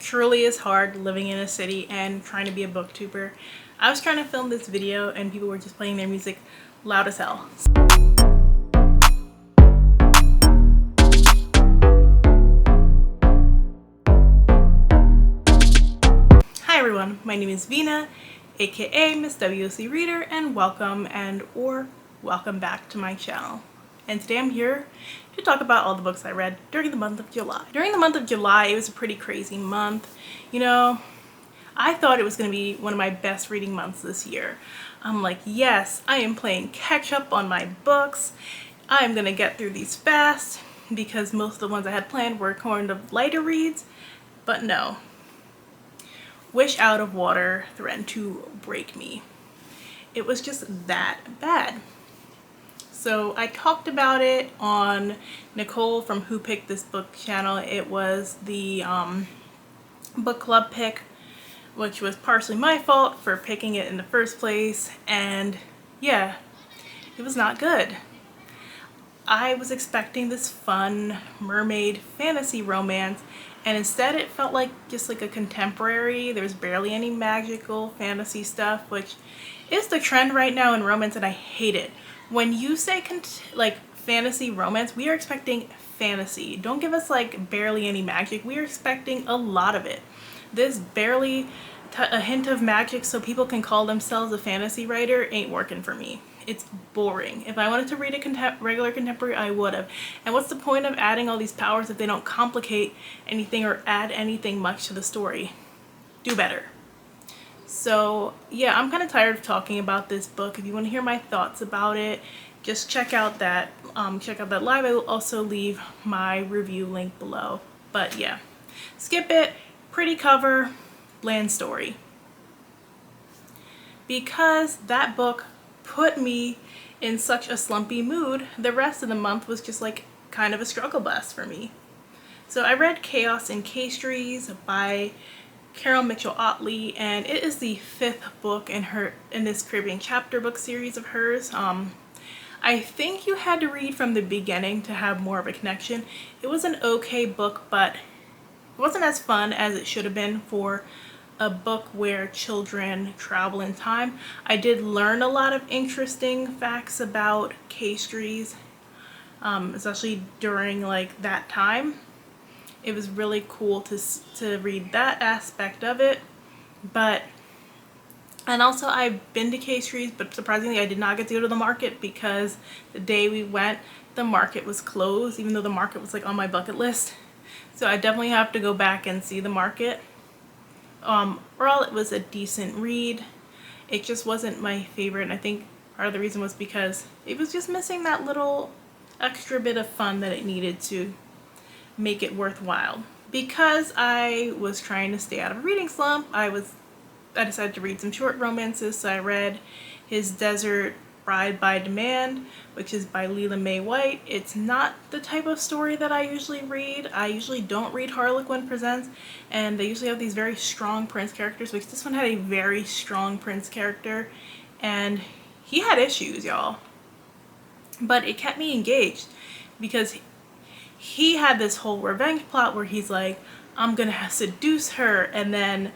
truly is hard living in a city and trying to be a booktuber. I was trying to film this video and people were just playing their music loud as hell. Hi everyone, my name is Vina, aka Miss WOC Reader, and welcome welcome back to my channel. And today I'm here to talk about all the books I read during the month of July. During the month of July, it was a pretty crazy month. You know, I thought it was going to be one of my best reading months this year. I'm like, yes, I am playing catch up on my books. I'm going to get through these fast because most of the ones I had planned were kind of lighter reads, but no. Wish Out of Water threatened to break me. It was just that bad. So I talked about it on Nicole from Who Picked This Book channel. It was the book club pick, which was partially my fault for picking it in the first place. And yeah, it was not good. I was expecting this fun mermaid fantasy romance, and instead it felt like just like a contemporary. There's barely any magical fantasy stuff, which is the trend right now in romance, and I hate it. When you say like fantasy romance, we are expecting fantasy. Don't give us like barely any magic. We are expecting a lot of it. This barely a hint of magic so people can call themselves a fantasy writer ain't working for me. It's boring. If I wanted to read a regular contemporary, I would have. And what's the point of adding all these powers if they don't complicate anything or add anything much to the story? Do better. So yeah, I'm kind of tired of talking about this book. If you want to hear my thoughts about it, just check out that live. I will also leave my review link below. But yeah, skip it. Pretty cover, bland story. Because that book put me in such a slumpy mood, the rest of the month was just like kind of a struggle bus for me. So I read Chaos in Castries by Carol Mitchell Otley, and it is the 5th book in this Caribbean chapter book series of hers. I think you had to read from the beginning to have more of a connection. It was an okay book, but it wasn't as fun as it should have been for a book where children travel in time. I did learn a lot of interesting facts about Castries, especially during like that time. It was really cool to read that aspect of it. And also I've been to Castries, but surprisingly I did not get to go to the market because the day we went, the market was closed, even though the market was like on my bucket list. So I definitely have to go back and see the market. Overall, it was a decent read. It just wasn't my favorite, and I think part of the reason was because it was just missing that little extra bit of fun that it needed to make it worthwhile. Because I was trying to stay out of a reading slump, I decided to read some short romances. So I read His Desert Bride by Demand, which is by Leela Mae White. It's not the type of story that I usually read. I usually don't read Harlequin Presents, and they usually have these very strong prince characters, which this one had a very strong prince character, and he had issues, y'all. But it kept me engaged because he had this whole revenge plot where he's like, I'm gonna seduce her, and then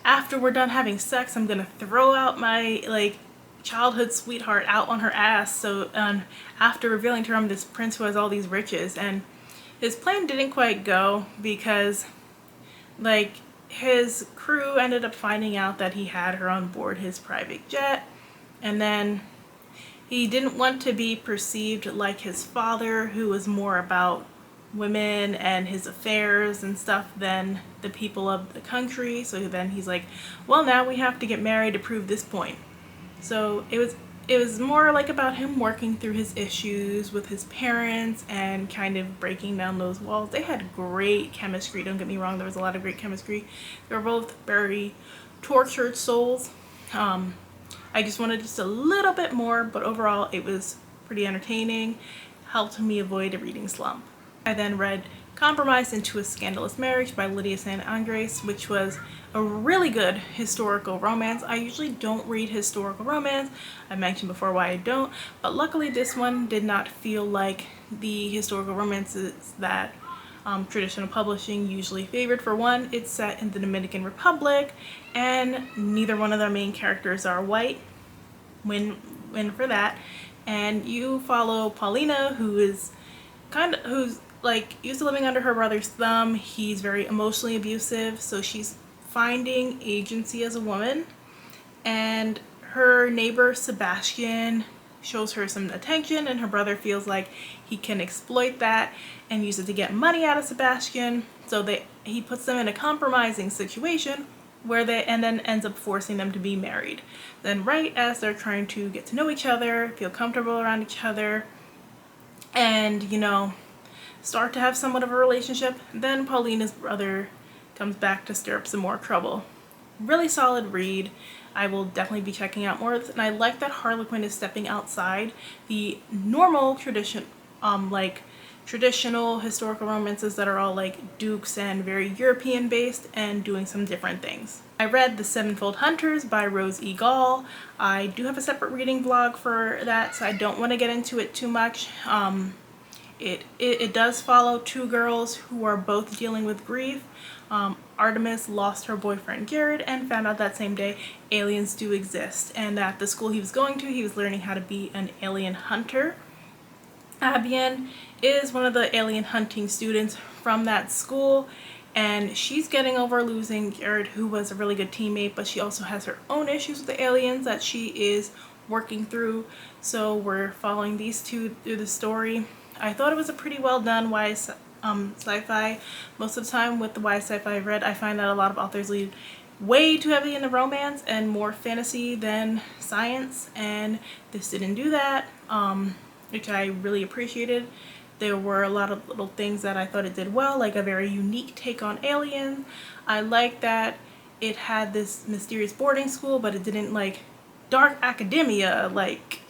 after we're done having sex, I'm gonna throw out my like childhood sweetheart out on her ass. So after revealing to her I'm this prince who has all these riches, and his plan didn't quite go because like his crew ended up finding out that he had her on board his private jet, and then he didn't want to be perceived like his father, who was more about women and his affairs and stuff than the people of the country. So then he's like, well, now we have to get married to prove this point. So it was more like about him working through his issues with his parents and kind of breaking down those walls. They had great chemistry, don't get me wrong, there was a lot of great chemistry. They were both very tortured souls. I just wanted just a little bit more, but overall it was pretty entertaining, helped me avoid a reading slump. I then read Compromised into a Scandalous Marriage by Lydia San Andres, which was a really good historical romance. I usually don't read historical romance. I mentioned before why I don't, but luckily this one did not feel like the historical romances that Traditional publishing usually favored. For one, it's set in the Dominican Republic, and neither one of their main characters are white. Win for that. And you follow Paulina, who's like used to living under her brother's thumb. He's very emotionally abusive, so she's finding agency as a woman. And her neighbor Sebastian shows her some attention, and her brother feels like he can exploit that and use it to get money out of Sebastian. So he puts them in a compromising situation where and then ends up forcing them to be married. Then right as they're trying to get to know each other, feel comfortable around each other, and start to have somewhat of a relationship, then Paulina's brother comes back to stir up some more trouble. Really solid read. I will definitely be checking out more of this, and I like that Harlequin is stepping outside the normal traditional historical romances that are all like dukes and very European based, and doing some different things. I read The Sevenfold Hunters by Rose E. Gall. I do have a separate reading vlog for that, so I don't want to get into it too much. It does follow two girls who are both dealing with grief. Artemis lost her boyfriend Jared and found out that same day aliens do exist, and at the school he was going to, he was learning how to be an alien hunter. Abian is one of the alien hunting students from that school, and she's getting over losing Jared, who was a really good teammate, but she also has her own issues with the aliens that she is working through. So we're following these two through the story. I thought it was a pretty well done sci-fi. Most of the time with the YA sci-fi I've read, I find that a lot of authors lead way too heavy into romance and more fantasy than science, and this didn't do that, which I really appreciated. There were a lot of little things that I thought it did well, like a very unique take on aliens. I like that it had this mysterious boarding school, but it didn't like dark academia like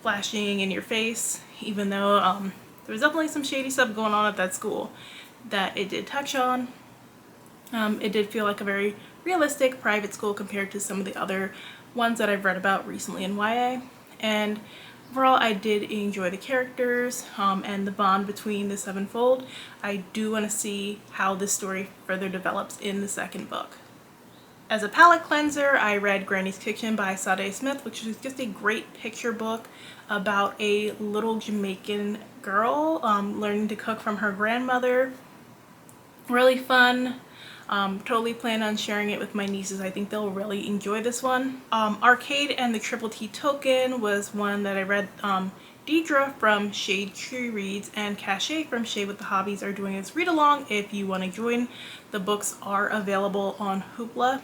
flashing in your face, even though there was definitely some shady stuff going on at that school that it did touch on. It did feel like a very realistic private school compared to some of the other ones that I've read about recently in YA. And overall, I did enjoy the characters and the bond between the Sevenfold. I do want to see how this story further develops in the second book. As a palate cleanser, I read Granny's Kitchen by Sade Smith, which is just a great picture book about a little Jamaican girl learning to cook from her grandmother. Really fun. Totally plan on sharing it with my nieces. I think they'll really enjoy this one. Arcade and the Triple T Token was one that I read. Deidre from Shade Tree Reads and Cachet from Shade with the Hobbies are doing this read along if you want to join. The books are available on Hoopla.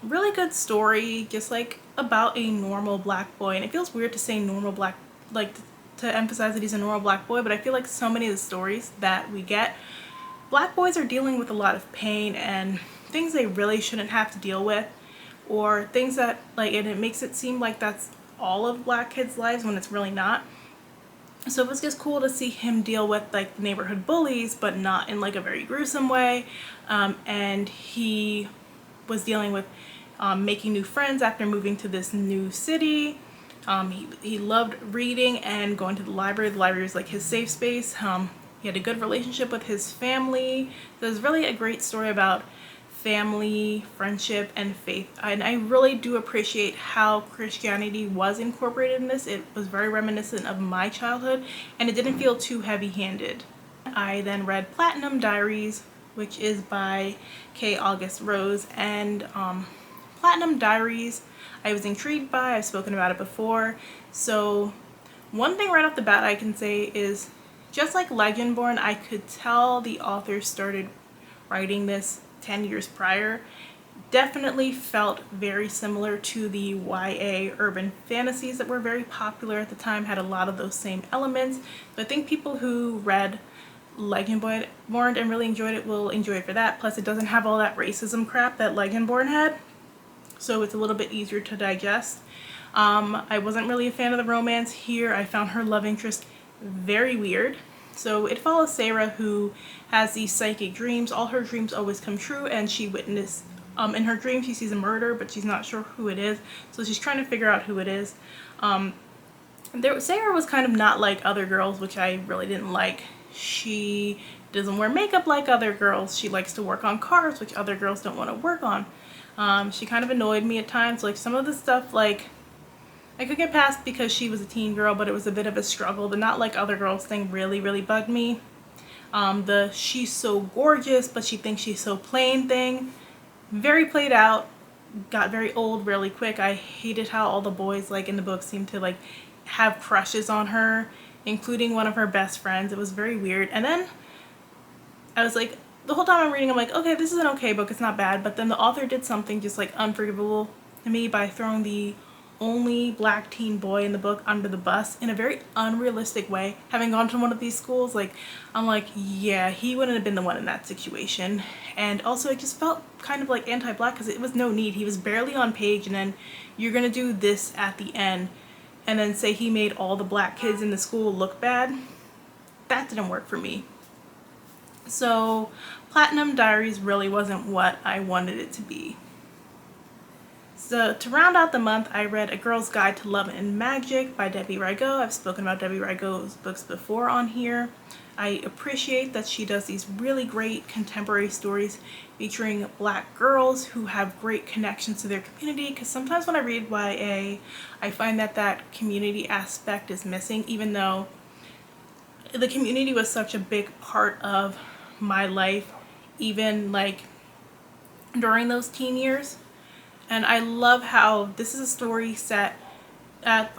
Really good story, just like about a normal black boy, and it feels weird to say normal black, like to emphasize that he's a normal black boy, but I feel like so many of the stories that we get, black boys are dealing with a lot of pain and things they really shouldn't have to deal with, or things that and it makes it seem like that's all of black kids' lives when it's really not. So it was just cool to see him deal with like neighborhood bullies, but not in like a very gruesome way, and he was dealing with making new friends after moving to this new city. He loved reading and going to the library. The library was like his safe space. He had a good relationship with his family. There's really a great story about family, friendship, and faith. And I really do appreciate how Christianity was incorporated in this. It was very reminiscent of my childhood, and it didn't feel too heavy-handed. I then read Platinum Diaries, which is by K. August Rose, and Platinum Diaries I was intrigued by. I've spoken about it before. So one thing right off the bat I can say is, just like Legendborn, I could tell the author started writing this 10 years prior. Definitely felt very similar to the YA urban fantasies that were very popular at the time, had a lot of those same elements. So I think people who read Legendborn and really enjoyed it will enjoy it for that. Plus it doesn't have all that racism crap that Legendborn had, so it's a little bit easier to digest. I wasn't really a fan of the romance here. I found her love interest very weird. So it follows Sarah, who has these psychic dreams. All her dreams always come true, and she witnessed in her dream she sees a murder, but she's not sure who it is, so she's trying to figure out who it is. Sarah was kind of not like other girls, which I really didn't like. She doesn't wear makeup like other girls. She likes to work on cars, which other girls don't want to work on. She kind of annoyed me at times. Like some of the stuff, like I could get past because she was a teen girl, but it was a bit of a struggle. The not like other girls thing really, really bugged me. The she's so gorgeous, but she thinks she's so plain thing, very played out, got very old really quick. I hated how all the boys like in the book seemed to like have crushes on her, including one of her best friends. It was very weird. And then I was like, the whole time I'm reading, I'm like, okay, this is an okay book, it's not bad. But then the author did something just like unforgivable to me by throwing the only black teen boy in the book under the bus in a very unrealistic way. Having gone to one of these schools, like, I'm like, yeah, he wouldn't have been the one in that situation. And also it just felt kind of like anti-black because it was no need. He was barely on page, and then you're gonna do this at the end and then say he made all the black kids in the school look bad. That didn't work for me. So Platinum Diaries really wasn't what I wanted it to be. So to round out the month, I read A Girl's Guide to Love and Magic by Debbie Rigo. I've spoken about Debbie Rigo's books before on here. I appreciate that she does these really great contemporary stories featuring black girls who have great connections to their community, because sometimes when I read YA, I find that that community aspect is missing, even though the community was such a big part of my life, even like during those teen years. And I love how this is a story set at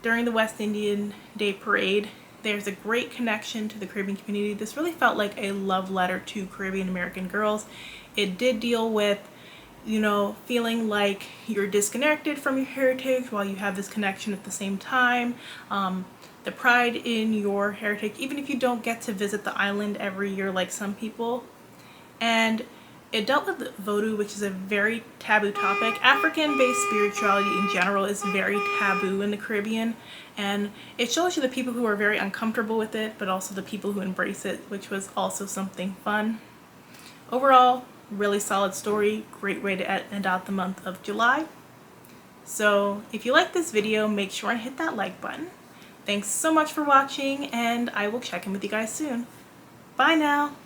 during the West Indian Day Parade. There's a great connection to the Caribbean community. This really felt like a love letter to Caribbean American girls. It did deal with, you know, feeling like you're disconnected from your heritage while you have this connection at the same time. The pride in your heritage, even if you don't get to visit the island every year like some people. And it dealt with voodoo, which is a very taboo topic. African-based spirituality in general is very taboo in the Caribbean, and it shows you the people who are very uncomfortable with it, but also the people who embrace it, which was also something fun. Overall, really solid story, great way to end out the month of July. So if you like this video, make sure and hit that like button. Thanks so much for watching, and I will check in with you guys soon. Bye now!